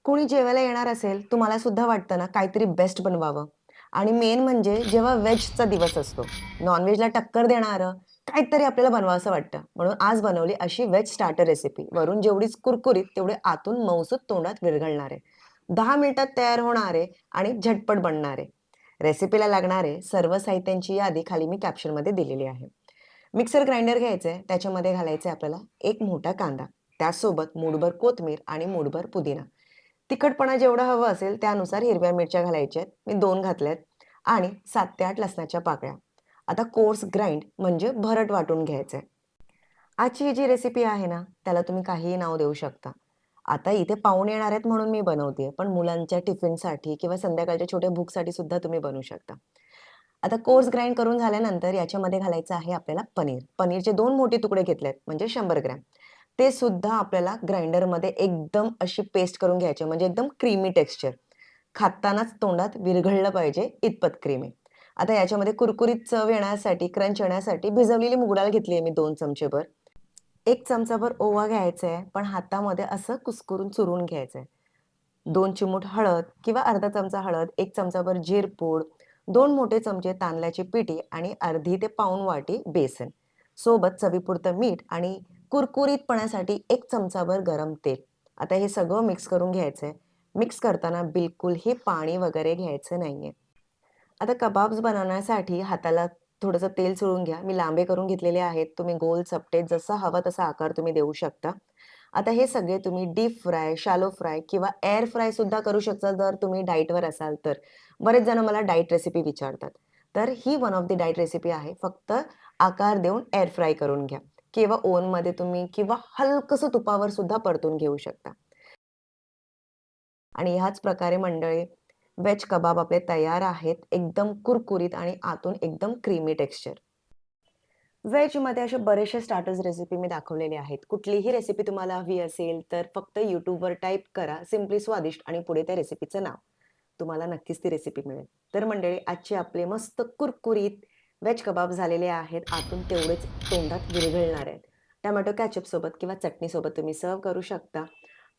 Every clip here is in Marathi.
कोणी जेवायला येणार असेल, तुम्हाला सुद्धा वाटतं ना काहीतरी बेस्ट बनवावं आणि मेन म्हणजे जेव्हा व्हेजचा दिवस असतो, नॉन-व्हेजला टक्कर देणारं काहीतरी आपल्याला बनवावसं वाटतं. म्हणून आज बनवली अशी व्हेज स्टार्टर रेसिपी. वरून जेवढीच कुरकुरीत, तेवढे आतून मऊसूत तोंडात विरघळणारे. 10 मिनिटात तयार होणारे आणि झटपट बनणारे. रेसिपीला लागणारे सर्व साहित्यांची यादी खाली मी कॅप्शनमध्ये दिलेली आहे. मिक्सर ग्राइंडर घ्यायचंय, त्याच्यामध्ये घालायचंय आपल्याला एक मोठा कांदा, त्यासोबत मूठभर कोथिंबीर आणि मूठभर पुदिना. तिखटपणा जेवढा हवा असेल त्यानुसार हिरव्या मिरच्या घालायच्या आहेत. मी 2 घातल्यात आणि 7 ते 8 लसणाच्या पाकळ्या. आता कोर्स ग्राइंड म्हणजे भरड वाटून घ्यायचंय. आजची ही जी रेसिपी आहे ना, त्याला तुम्ही काहीही नाव देऊ शकता. आता इथे पाहुणे येणार आहेत म्हणून मी बनवतेय, पण मुलांच्या टिफिनसाठी किंवा संध्याकाळच्या छोट्या भूकसाठी सुद्धा तुम्ही बनवू शकता. आता कोर्स ग्राइंड करून झाल्यानंतर याच्यामध्ये घालायचं आहे आपल्याला पनीर. पनीरचे 2 मोठे तुकडे घेतलेत म्हणजे 100 ग्रॅम. ते सुद्धा आपल्याला ग्राइंडरमध्ये एकदम अशी पेस्ट करून घ्यायची म्हणजे एकदम क्रीमी टेक्स्चर. खातानाच तोंडात विरघळलं पाहिजे इतपत क्रीमी. आता याच्यामध्ये कुरकुरीत चव येण्यासाठी, क्रंच येण्यासाठी भिजवलेली मूग डाळ घेतली आहे मी 2 चमचेभर. 1 चमचाभर ओवा घ्यायचा आहे, पण हातामध्ये असं कुस्करून चुरून घ्यायचंय. 2 चिमूट हळद किंवा अर्धा चमचा हळद, 1 चमचाभर जिरपूड, 2 मोठे चमचे तांदळाची पिठी आणि अर्धी ते पाऊण वाटी बेसन. सोबत चवीपुरतं मीठ आणि कुरकुरीतपणासाठी 1 चमचाभर गरम तेल. आता हे सगळं मिक्स करून घ्यायचंय. मिक्स करताना बिलकुलही पाणी वगैरे घ्यायचं नाहीये. आता कबाब्स बनवण्यासाठी हाताला थोडंसं तेल चोळून घ्या. मी लांबे करून घेतलेले आहेत. तुम्ही गोल, चपटे जसा हवा तसा आकार तुम्ही देऊ शकता. आता हे सगळे तुम्ही डीप फ्राय, शॅलो फ्राय किंवा एअर फ्राय सुद्धा करू शकता जर तुम्ही डाएटवर असाल तर. बरेच जण मला डाएट रेसिपी विचारतात. तर ही one of the diet recipe आहे. फक्त आकार देऊन एअर फ्राय करून घ्या किंवा ओव्हनमध्ये तुम्ही किंवा हलकसं तुपावर सुद्धा परतून घेऊ शकता. आणि ह्याच प्रकारे मंडळी व्हेज कबाब आपले तयार आहेत. एकदम कुरकुरीत आणि आतून एकदम क्रीमी टेक्स्चर. व्हेजमध्ये असे बरेचसे स्टार्टर्स रेसिपी मी दाखवलेले आहेत. कुठलीही रेसिपी तुम्हाला हवी असेल, तर फक्त YouTubeवर टाइप करा, सिम्पली स्वादिष्ट आणि पुढे त्या रेसिपीचं नाव. तुम्हाला नक्कीच ती रेसिपी मिळेल. तर मंडळी आजचे आपले मस्त कुरकुरीत व्हेज कबाब झालेले आहेत. आतून तेवढेच तोंडात विरघळणार आहेत. टोमॅटो केचपसोबत किंवा चटणीसोबत तुम्ही सर्व्ह करू शकता.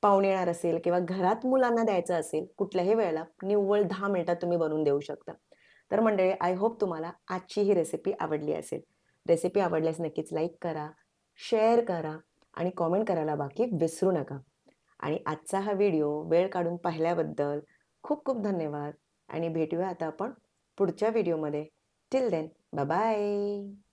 पाहुणे येणार असेल किंवा घरात मुलांना द्यायचं असेल, कुठल्याही वेळेला निव्वळ 10 मिनिटात तुम्ही बनवून देऊ शकता. तर मंडळी आय होप तुम्हाला आजची ही रेसिपी आवडली असेल. रेसिपी आवडल्यास नक्कीच लाईक करा, शेअर करा आणि कॉमेंट करायला बाकी विसरू नका. आणि आजचा हा व्हिडिओ वेळ काढून पाहिल्याबद्दल खूप खूप धन्यवाद आणि भेटूया आता आपण पुढच्या व्हिडिओमध्ये. Till then bye bye.